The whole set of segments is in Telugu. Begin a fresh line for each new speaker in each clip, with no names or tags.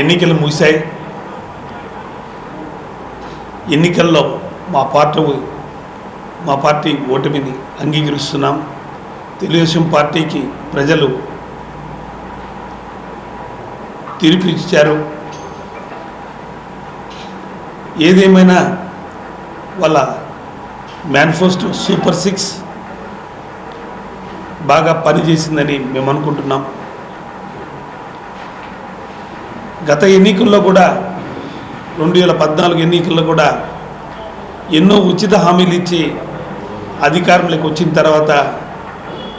ఎన్నికలు ముగిశాయి. ఎన్నికల్లో మా పార్టీ ఓటమిని అంగీకరిస్తున్నాం. తెలుగుదేశం పార్టీకి ప్రజలు తీర్పు ఇచ్చారు. ఏదేమైనా వాళ్ళ మేనిఫెస్టో సూపర్ 6 బాగా పనిచేసిందని మేము అనుకుంటున్నాం. గత ఎన్నికల్లో కూడా 2014 ఎన్నికల్లో కూడా ఎన్నో ఉచిత హామీలు ఇచ్చి అధికారంలోకి వచ్చిన తర్వాత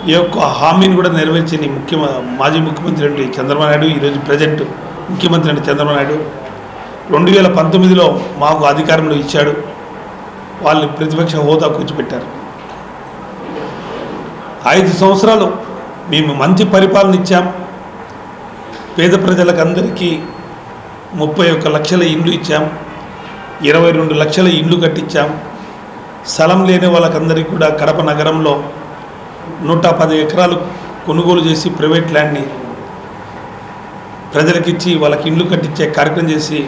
ఈ యొక్క హామీని కూడా నెరవేర్చని మాజీ ముఖ్యమంత్రి చంద్రబాబు నాయుడు, ఈరోజు ప్రజెంట్ ముఖ్యమంత్రి చంద్రబాబు నాయుడు 2019లో మాకు అధికారంలో ఇచ్చాడు. వాళ్ళని ప్రతిపక్ష హోదా కూర్చోబెట్టారు. 5 సంవత్సరాలు మేము మంచి పరిపాలన ఇచ్చాం. పేద ప్రజలకు అందరికీ 31 లక్షల ఇండ్లు ఇచ్చాం. 22 లక్షల ఇండ్లు కట్టించాం. స్థలం లేని వాళ్ళకందరికీ కూడా కడప నగరంలో 110 ఎకరాలు కొనుగోలు చేసి ప్రైవేట్ ల్యాండ్ని ప్రజలకిచ్చి వాళ్ళకి ఇండ్లు కట్టించే కార్యక్రమం చేసి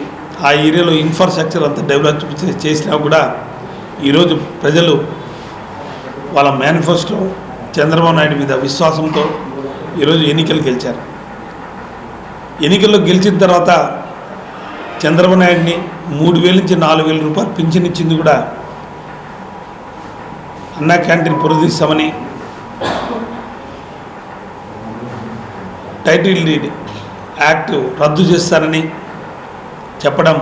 ఆ ఏరియాలో ఇన్ఫ్రాస్ట్రక్చర్ అంతా డెవలప్ చేసినా కూడా ఈరోజు ప్రజలు వాళ్ళ మేనిఫెస్టో చంద్రబాబు నాయుడు మీద విశ్వాసంతో ఈరోజు ఎన్నికలు గెలిచారు. ఎన్నికల్లో గెలిచిన తర్వాత చంద్రబాబు నాయుడిని 3,000 నుంచి 4,000 రూపాయలు పింఛన్ ఇచ్చింది కూడా అన్నా క్యాంటీన్ పురదీస్తామని, టైటిల్ డీడ్ యాక్ట్ రద్దు చేస్తారని చెప్పడం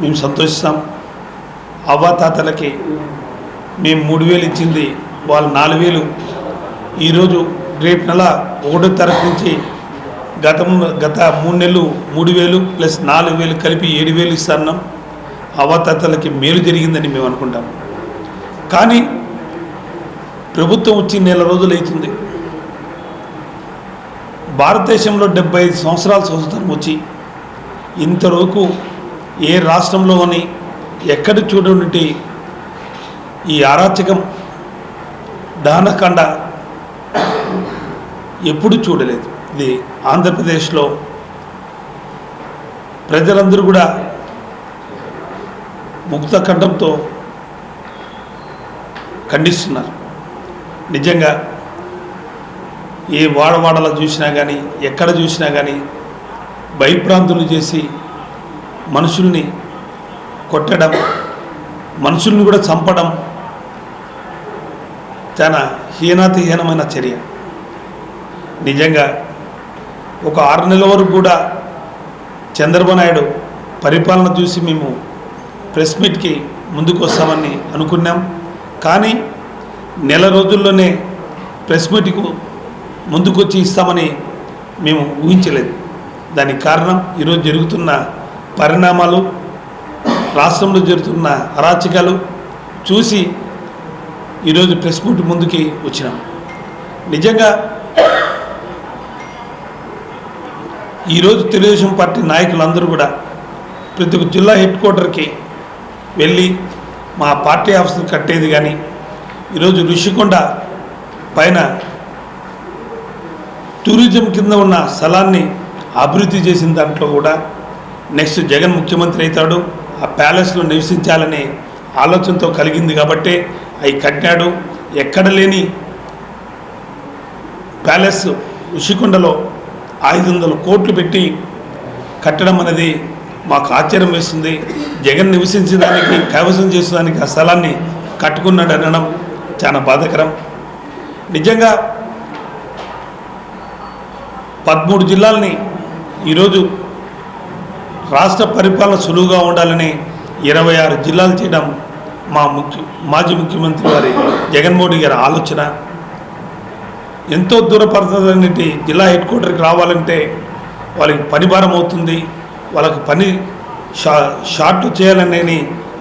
మేము సంతోషిస్తాం. అవ్వాతాతలకి మేము 3,000 ఇచ్చింది వాళ్ళు 4,000 ఈరోజు రేపు నెల 1వ తారీఖు నుంచి గత 3 నెలలు 3,000 ప్లస్ 4,000 కలిపి 7,000 ఇస్తున్నాం. అవ్వాతాతలకి మేలు జరిగిందని మేము అనుకుంటాం. కానీ ప్రభుత్వం వచ్చి నెల రోజులు అవుతుంది. భారతదేశంలో 75 సంవత్సరాల స్వతంత్రం వచ్చి ఇంతవరకు ఏ రాష్ట్రంలో అని ఎక్కడ చూడనట్టు ఈ అరాచకం దహనకాండ ఎప్పుడు చూడలేదు. ఇది ఆంధ్రప్రదేశ్లో ప్రజలందరూ కూడా ముక్త కంఠంతో ఖండిస్తున్నారు. నిజంగా ఏ వాడవాడలో చూసినా కానీ ఎక్కడ చూసినా కానీ భయభ్రాంతులు చేసి మనుషుల్ని కొట్టడం, మనుషుల్ని కూడా చంపడం చాలా హీనాతిహీనమైన చర్య. నిజంగా ఒక 6 నెలల వరకు కూడా చంద్రబాబు నాయుడు పరిపాలన చూసి మేము ప్రెస్ మీట్కి ముందుకు వస్తామని అనుకున్నాం. కానీ నెల రోజుల్లోనే ప్రెస్ మీట్కు ముందుకొచ్చి ఇస్తామని మేము ఊహించలేదు. దానికి కారణం ఈరోజు జరుగుతున్న పరిణామాలు, రాష్ట్రంలో జరుగుతున్న అరాచకాలు చూసి ఈరోజు ప్రెస్ మీట్ ముందుకి వచ్చినాం. నిజంగా ఈరోజు తెలుగుదేశం పార్టీ నాయకులందరూ కూడా ప్రతి ఒక్క జిల్లా హెడ్ క్వార్టర్కి వెళ్ళి మా పార్టీ ఆఫీసులు కట్టేది కానీ, ఈరోజు ఋషికొండ పైన టూరిజం కింద ఉన్న స్థలాన్ని అభివృద్ధి చేసిన దాంట్లో కూడా నెక్స్ట్ జగన్ ముఖ్యమంత్రి అవుతాడు, ఆ ప్యాలెస్లో నివసించాలనే ఆలోచనతో కలిగింది కాబట్టి అవి కట్టాడు. ఎక్కడ లేని ప్యాలెస్ ఋషికొండలో 500 కోట్లు పెట్టి కట్టడం అనేది మాకు ఆశ్చర్యం వేస్తుంది. జగన్ నివసించడానికి, కైవసం చేసేదానికి ఆ స్థలాన్ని కట్టుకున్నాడు అనడం చాలా బాధాకరం. నిజంగా 13 జిల్లాలని ఈరోజు రాష్ట్ర పరిపాలన సులువుగా ఉండాలని 26 జిల్లాలు చేయడం మాజీ ముఖ్యమంత్రి వారి జగన్మోహన్ రెడ్డి గారి ఆలోచన. ఎంతో దూరపడుతుందనేటి జిల్లా హెడ్ క్వార్టర్కి రావాలంటే వాళ్ళకి పని భారం అవుతుంది. వాళ్ళకి పని షార్ట్ చేయాలనే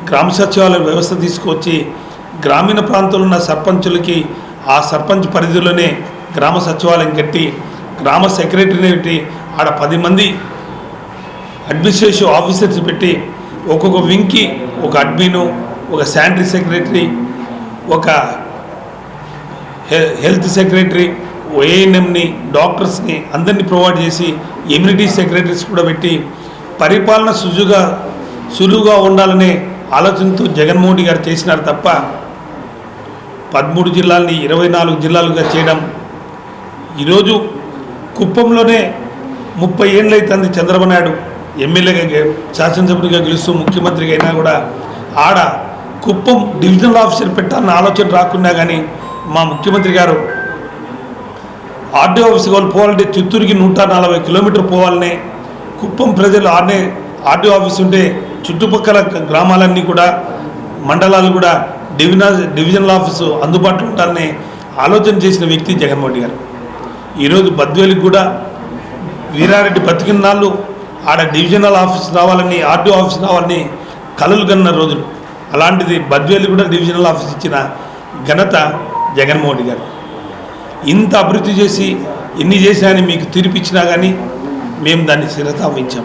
గ్రామ సచివాలయ వ్యవస్థ తీసుకొచ్చి గ్రామీణ ప్రాంతంలో ఉన్న సర్పంచులకి ఆ సర్పంచ్ పరిధిలోనే గ్రామ సచివాలయం కట్టి గ్రామ సెక్రటరీని పెట్టి ఆడ 10 మంది అడ్మినిస్ట్రేటివ్ ఆఫీసర్స్ పెట్టి ఒక్కొక్క వింగ్కి ఒక అడ్మిను, ఒక శానిటరీ సెక్రటరీ, ఒక హెల్త్ సెక్రటరీ, ఏఎన్ఎంని, డాక్టర్స్ని అందరినీ ప్రొవైడ్ చేసి ఇమ్యూనిటీ సెక్రటరీస్ కూడా పెట్టి పరిపాలన సులువుగా ఉండాలనే ఆలోచనతో జగన్మోహన్ రెడ్డి గారు చేసినారు తప్ప 13 జిల్లాల్ని 24 జిల్లాలుగా చేయడం. ఈరోజు కుప్పంలోనే 30 ఏళ్ళు అవుతుంది చంద్రబాబు నాయుడు ఎమ్మెల్యేగా శాసనసభ్యుడిగా గెలుస్తూ ముఖ్యమంత్రిగా అయినా కూడా ఆడ కుప్పం డివిజనల్ ఆఫీసర్ పెట్టాలన్న ఆలోచన రాకున్నా కానీ మా ముఖ్యమంత్రి గారు ఆర్డీఓ ఆఫీస్ వాళ్ళు పోవాలంటే చిత్తూరుకి 140 కిలోమీటర్ పోవాలనే కుప్పం ప్రజలు ఆర్డీఓ ఆఫీస్ ఉంటే చుట్టుపక్కల గ్రామాలన్నీ కూడా మండలాలు కూడా డివిజనల్ ఆఫీసు అందుబాటులో ఉండాలని ఆలోచన చేసిన వ్యక్తి జగన్మోహన్ రెడ్డి గారు. ఈరోజు బద్వేలికి కూడా వీరారెడ్డి బతికిన నాళ్ళు ఆడ డివిజనల్ ఆఫీస్ రావాలని, ఆర్డీఓ ఆఫీస్ రావాలని కలలు కన్న రోజులు. అలాంటిది బద్వేలి కూడా డివిజనల్ ఆఫీస్ ఇచ్చిన ఘనత జగన్మోహన్ రెడ్డి గారు. ఇంత అభివృద్ధి చేసి ఎన్ని చేశాయని మీకు తీర్పిచ్చినా కానీ మేము దాన్ని శిరసావహించాం.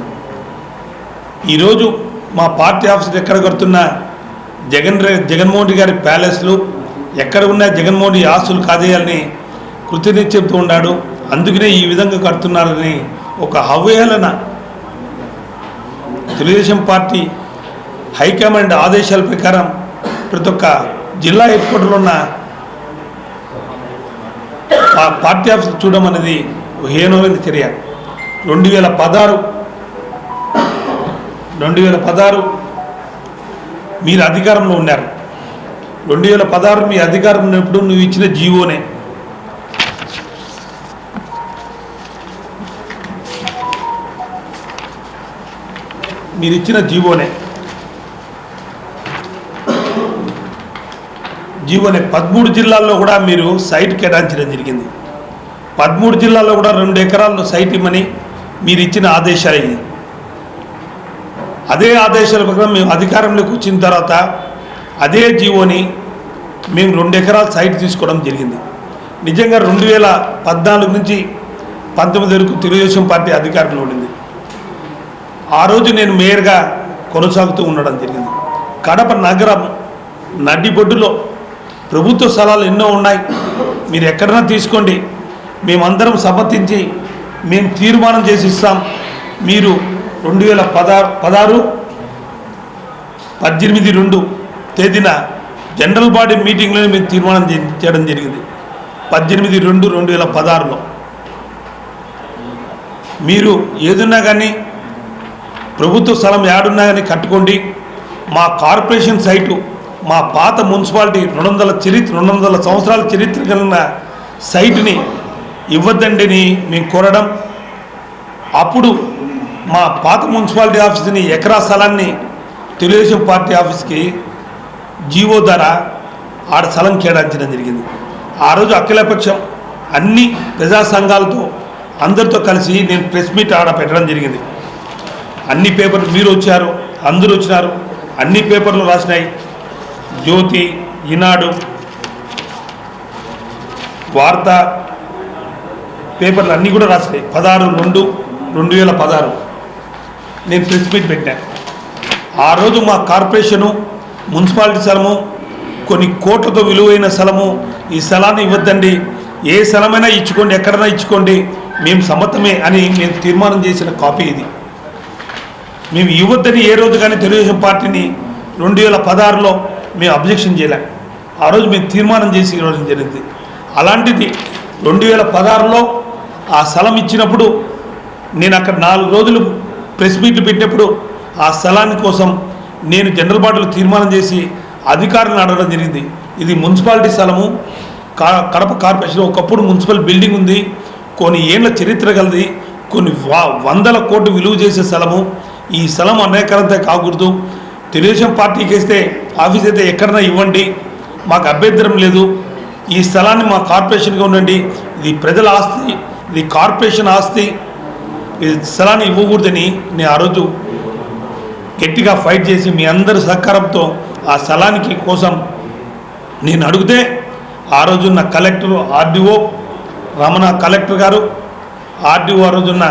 ఈరోజు మా పార్టీ ఆఫీసులు ఎక్కడ కడుతున్నా జగన్మోహన్ రెడ్డి గారి ప్యాలెస్లు ఎక్కడ ఉన్నా జగన్మోహన్ రెడ్డి ఆస్తులు కాజేయాలని కృతనిశ్చయంతో ఉన్నాడు. అందుకనే ఈ విధంగా కడుతున్నారని ఒక అవహేళన తెలుగుదేశం పార్టీ హైకమాండ్ ఆదేశాల ప్రకారం ప్రతి ఒక్క జిల్లా హెడ్ క్వార్టర్లో ఉన్న పార్టీ ఆఫీస్ చూడడం అనేది హేనమైన చర్య. 2016 మీరు అధికారంలో ఉన్నారు. 2016 మీ అధికారం ఉన్నప్పుడు నువ్వు ఇచ్చిన జీవోనే. మీరు ఇచ్చిన జీవోనే 13 జిల్లాల్లో కూడా మీరు సైట్ కేటాయించడం జరిగింది. 13 జిల్లాల్లో కూడా 2 ఎకరాల్లో సైట్ ఇమ్మని మీరు ఇచ్చిన ఆదేశాలు అయ్యి, అదే ఆదేశాల ప్రకారం మేము అధికారంలోకి వచ్చిన తర్వాత అదే జీవోని మేము 2 ఎకరాల సైట్ తీసుకోవడం జరిగింది. నిజంగా 2014 నుంచి 19 వరకు తెలుగుదేశం పార్టీ అధికారంలో ఉండింది. ఆ రోజు నేను మేయర్గా కొనసాగుతూ ఉండడం జరిగింది. కడప నగరం నడిబొడ్డులో ప్రభుత్వ స్థలాలు ఎన్నో ఉన్నాయి, మీరు ఎక్కడైనా తీసుకోండి, మేమందరం సమ్మతించి మేము తీర్మానం చేసి ఇస్తాం. మీరు 2018 తేదీన జనరల్ బాడీ మీటింగ్లో మేము తీర్మానం చేయడం జరిగింది. 18/2/2016లో మీరు ఏదున్నా కానీ ప్రభుత్వ స్థలం ఏడున్నా కానీ కట్టుకోండి, మా కార్పొరేషన్ సైటు మా పాత మున్సిపాలిటీ 200 సంవత్సరాల చరిత్ర కలిగిన సైట్ని ఇవ్వద్దండి అని మేము కోరడం. అప్పుడు మా పాత మున్సిపాలిటీ ఆఫీస్ని ఎకరా స్థలాన్ని తెలుగుదేశం పార్టీ ఆఫీస్కి జీవో ద్వారా ఆడ స్థలం కేటాయించడం జరిగింది. ఆ రోజు అఖిలపక్షం అన్ని ప్రజా సంఘాలతో అందరితో కలిసి నేను ప్రెస్ మీట్ ఆడ పెట్టడం జరిగింది. అన్ని పేపర్లు మీరు వచ్చారు, అందరూ వచ్చినారు, అన్ని పేపర్లు రాసినాయి. జ్యోతి, ఈనాడు, వార్త పేపర్లు అన్నీ కూడా రాసినాయి. 16/2/2016 నేను ప్రెస్ మీట్ పెట్టాను. ఆ రోజు మా కార్పొరేషను మున్సిపాలిటీ స్థలము కొన్ని కోట్లతో విలువైన స్థలము, ఈ స్థలాన్ని ఇవ్వద్దండి, ఏ స్థలమైనా ఇచ్చుకోండి, ఎక్కడైనా ఇచ్చుకోండి, మేము సమ్మతమే అని మేము తీర్మానం చేసిన కాపీ ఇది. మేము ఇవ్వద్దని ఏ రోజు కానీ తెలుగుదేశం పార్టీని 2016లో మేము అబ్జెక్షన్ చేయలే. ఆ రోజు మేము తీర్మానం చేసి ఇవ్వడం జరిగింది. అలాంటిది 2016లో ఆ స్థలం ఇచ్చినప్పుడు నేను అక్కడ 4 రోజులు ప్రెస్ మీట్లు పెట్టినప్పుడు ఆ స్థలాన్ని కోసం నేను జనరల్ బాడీలో తీర్మానం చేసి అధికారులను అడగడం జరిగింది. ఇది మున్సిపాలిటీ స్థలము, కడప కార్పొరేషన్ ఒకప్పుడు మున్సిపల్ బిల్డింగ్ ఉంది, కొన్ని ఏళ్ల చరిత్ర కలది, కొన్ని 100 కోట్లు విలువ చేసే స్థలము, ఈ స్థలం అనేకరంతా కాకూడదు, తెలుగుదేశం పార్టీకి వేస్తే ఆఫీస్ అయితే ఎక్కడైనా ఇవ్వండి, మాకు అభ్యంతరం లేదు, ఈ స్థలాన్ని మా కార్పొరేషన్గా ఉండండి, ఇది ప్రజల ఆస్తి, ఇది కార్పొరేషన్ ఆస్తి, ఈ స్థలాన్ని ఇవ్వకూడదని నేను ఆ రోజు గట్టిగా ఫైట్ చేసి మీ అందరి సహకారంతో ఆ స్థలానికి కోసం నేను అడిగితే ఆ రోజున్న కలెక్టర్, ఆర్డీఓ రమణ కలెక్టర్ గారు, ఆర్డీఓ ఆ రోజున్న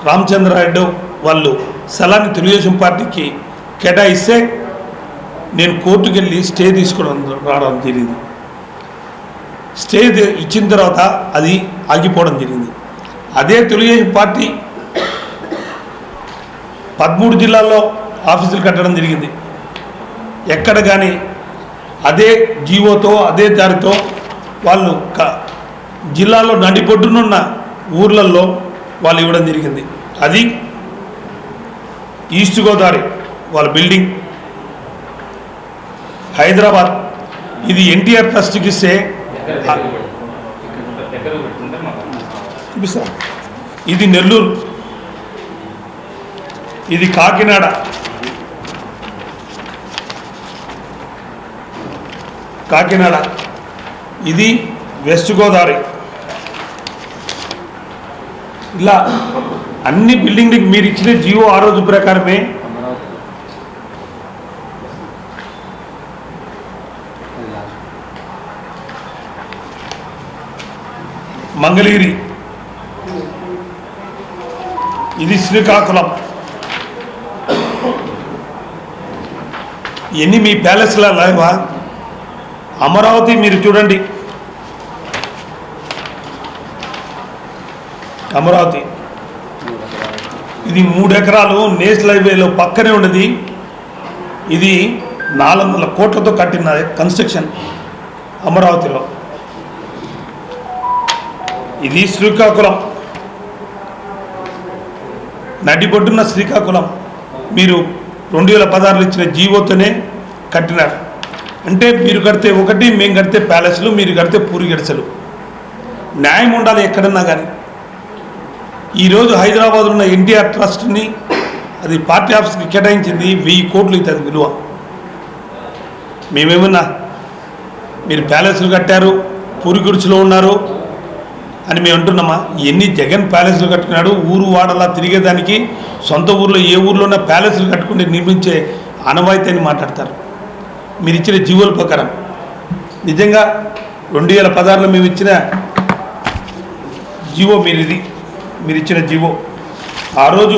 రామచంద్రారెడ్డి వాళ్ళు స్థలాన్ని తెలుగుదేశం పార్టీకి కేటాయిస్తే నేను కోర్టుకు వెళ్ళి స్టే తీసుకోవడం రావడం జరిగింది. స్టే ఇచ్చిన తర్వాత అది ఆగిపోవడం జరిగింది. అదే తెలుగుదేశం పార్టీ 13 జిల్లాల్లో ఆఫీసులు కట్టడం జరిగింది. ఎక్కడ కానీ అదే జీవోతో అదే దారితో వాళ్ళు జిల్లాలో నడిబొడ్డునున్న ఊర్లలో వాళ్ళు ఇవ్వడం జరిగింది. అది ఈస్ట్ గోదావరి వాళ్ళ బిల్డింగ్, హైదరాబాద్ ఇది ఎన్టీఆర్ ట్రస్ట్కి ఇస్తే చూపిస్తా, ఇది నెల్లూరు, ఇది కాకినాడ, ఇది వెస్ట్ గోదావరి. ఇలా అన్ని బిల్డింగ్లకి మీరు ఇచ్చిన జియో ఆ రోజు ప్రకారమే మంగళగిరి, ఇది శ్రీకాకుళం, ఎన్ని మీ ప్యాలెస్లా లేవా? అమరావతి మీరు చూడండి, అమరావతి ఇది 3 ఎకరాలు నేషనల్ హైవేలో పక్కనే ఉన్నది. ఇది 400 కోట్లతో కట్టిన కన్స్ట్రక్షన్ అమరావతిలో. ఇది శ్రీకాకుళం, నడిబొడ్డున్న శ్రీకాకుళం మీరు 2016 ఇచ్చిన జీవోతోనే కట్టినారు. అంటే మీరు కడితే ఒకటి, మేము కడితే ప్యాలెస్లు, మీరు కడితే పూరి గడిసెలు. న్యాయం ఉండాలి ఎక్కడన్నా కానీ. ఈరోజు హైదరాబాద్లో ఉన్న ఎన్టీఆర్ ట్రస్ట్ని అది పార్టీ ఆఫీస్కి కేటాయించింది 1000 కోట్లు అవుతుంది విలువ. మేమేమన్నా మీరు ప్యాలెస్లు కట్టారు, పూరి గుడిసెలో ఉన్నారు అని మేము అంటున్నామా? ఎన్ని జగన్ ప్యాలెస్లు కట్టుకున్నాడు, ఊరు వాడలా తిరిగేదానికి సొంత ఊర్లో ఏ ఊర్లోనే ప్యాలెస్లు కట్టుకుని నిర్మించే అనవాయితీ అని మాట్లాడతారు. మీరు ఇచ్చిన జీవోల ప్రకారం నిజంగా 2016లో మేము ఇచ్చిన జీవో మీరు ఇచ్చిన జీవో ఆ రోజు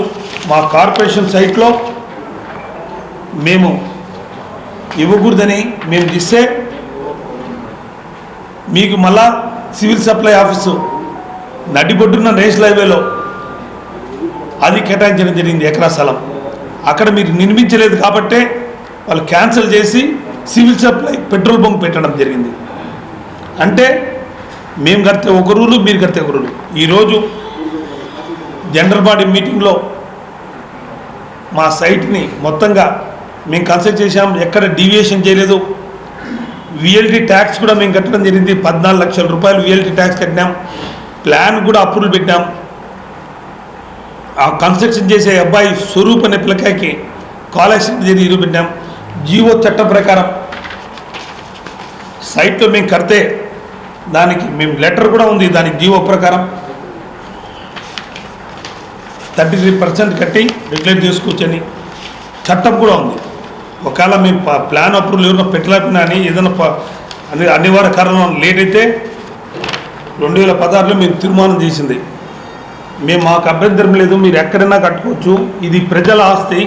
మా కార్పొరేషన్ సైట్లో మేము ఇవ్వకూడదని మేము ఇస్తే మీకు మళ్ళా సివిల్ సప్లై ఆఫీసు నడిబొడ్డున్న నేషనల్ హైవేలో అది కేటాయించడం జరిగింది ఎకరా స్థలం. అక్కడ మీరు నిర్మించలేదు కాబట్టే వాళ్ళు క్యాన్సిల్ చేసి సివిల్ సప్లై పెట్రోల్ బంక్ పెట్టడం జరిగింది. అంటే మేము కడితే ఒక రూలు, మీరు కడితే ఒక రూలు. ఈరోజు జనరల్ బాడీ మీటింగ్లో మా సైట్ని మొత్తంగా మేము కన్సల్ట్ చేశాం, ఎక్కడ డీవియేషన్ చేయలేదు. విఎల్టీ ట్యాక్స్ కూడా మేము కట్టడం జరిగింది. 14 లక్షల రూపాయలు విఎల్టీ ట్యాక్స్ కట్టినాం. ప్లాన్ కూడా అప్రూవల్ పెట్టినాం. ఆ కన్స్ట్రక్షన్ చేసే అబ్బాయి స్వరూప్ అనే పిల్లకాయకి కాలేక్షన్ జరిగి ఇరు పెట్టాం. జీవో చట్టం ప్రకారం సైట్లో మేము కడితే దానికి మేము లెటర్ కూడా ఉంది, దానికి జీవో ప్రకారం 33% కట్టి రెగ్యులేట్ చేసుకోవచ్చని చట్టం కూడా ఉంది. ఒకవేళ మేము ప్లాన్ అప్రూవల్ ఎవరైనా పెట్టలేకపోయినా అని ఏదైనా అనివార్య కారణం లేట్ అయితే 2016లో మేము తీర్మానం చేసింది, మాకు అభ్యంతరం లేదు, మీరు ఎక్కడైనా కట్టుకోవచ్చు, ఇది ప్రజల ఆస్తి,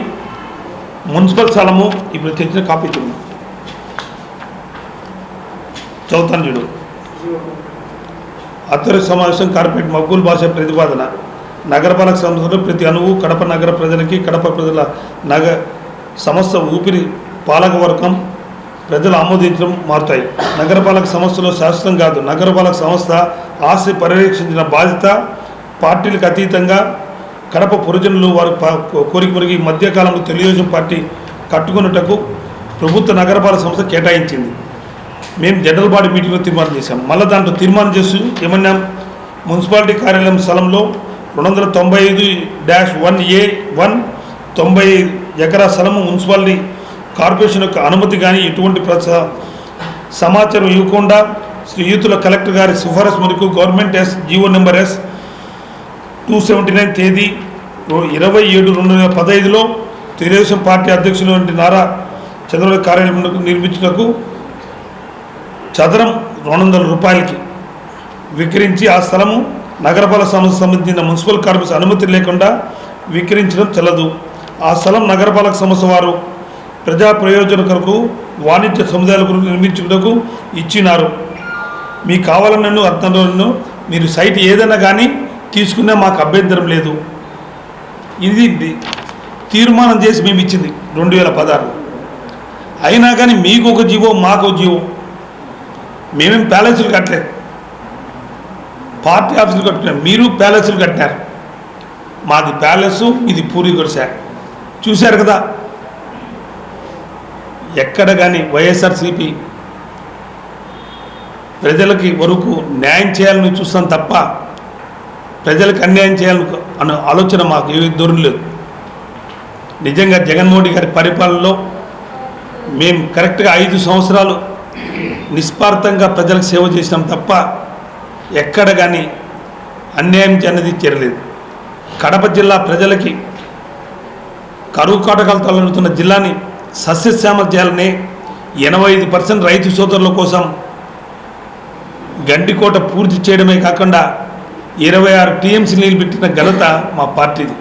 మున్సిపల్ స్థలము. ఇప్పుడు తెచ్చిన కాపీ చూడండి, చదువుతాను చూడు. ఆధ్వర్య సమావేశం కార్పొరేట్ మక్బూల్ భాష ప్రతిపాదన. నగరపాలక సంస్థలో ప్రతి అణువు కడప నగర ప్రజలకి, కడప ప్రజల సంస్థ ఊపిరి పాలకవర్గం ప్రజలు ఆమోదించడం మారుతాయి. నగరపాలక సంస్థలో శాశ్వతం కాదు. నగరపాలక సంస్థ ఆస్తి పర్యవేక్షించిన బాధ్యత పార్టీలకు అతీతంగా కడప పురజనులు వారి కోరిక మేరకు ఈ మధ్యకాలంలో తెలుగుదేశం పార్టీ కట్టుకున్నటకు ప్రభుత్వ నగరపాలక సంస్థ కేటాయించింది. మేము జనరల్ బాడీ మీటింగ్లో తీర్మానం చేశాం. మళ్ళీ దాంట్లో తీర్మానం చేసి ఏమన్నాం, మున్సిపాలిటీ కార్యాలయం స్థలంలో 295-1A1 90 ఎకరా స్థలము మున్సిపాలిటీ కార్పొరేషన్ యొక్క అనుమతి కానీ ఎటువంటి సమాచారం ఇవ్వకుండా శ్రీయుతుల కలెక్టర్ గారి సిఫారసు మేరకు గవర్నమెంట్ జీవో నెంబర్ S-279 తేదీ 27/2015లో తెలుగుదేశం పార్టీ అధ్యక్షులు నారా చంద్రబాబు కార్యాలయం నిర్మించుటకు చదరం 200 రూపాయలకి విక్రయించి ఆ స్థలము నగరపాలక సంస్థ సంబంధించిన మున్సిపల్ కార్పొరేషన్ అనుమతి లేకుండా విక్రయించడం చెల్లదు. ఆ స్థలం నగరపాలక సంస్థ వారు ప్రజా ప్రయోజన కొరకు వాణిజ్య సముదాయాల కొరకు నిర్మించుటకు ఇచ్చినారు. మీకు కావాలన్నను అర్థంలో మీరు సైట్ ఏదైనా కానీ తీసుకున్నా మాకు అభ్యంతరం లేదు. ఇది తీర్మానం చేసి మేము ఇచ్చింది 2016. అయినా కానీ మీకు ఒక జీవో మాకు ఒక జీవో. మేమేం ప్యాలెస్లు కట్టలేదు, పార్టీ ఆఫీసులు కట్టుకున్నాం, మీరు ప్యాలెస్లు కట్టినారు. మాది ప్యాలెస్, ఇది పూరి గుడిసె. చూశారు కదా, ఎక్కడ కానీ వైఎస్ఆర్సీపీ ప్రజలకి వరకు న్యాయం చేయాలని చూస్తాం తప్ప ప్రజలకు అన్యాయం చేయాలని అన్న ఆలోచన మాకు ఏ దూరం లేదు. నిజంగా జగన్మోహన్ రెడ్డి గారి పరిపాలనలో మేము కరెక్ట్గా 5 సంవత్సరాలు నిస్వార్థంగా ప్రజలకు సేవ చేసినాం తప్ప ఎక్కడ కానీ అన్యాయం అనేది చేరలేదు. కడప జిల్లా ప్రజలకి కరువు కాటకాలు తలెత్తుతున్న జిల్లాని సస్యశ్యామల చేయాలని 85% రైతు సోదరుల కోసం గండికోట పూర్తి చేయడమే కాకుండా 26 టీఎంసీ నీళ్ళు పెట్టిన ఘనత మా పార్టీది.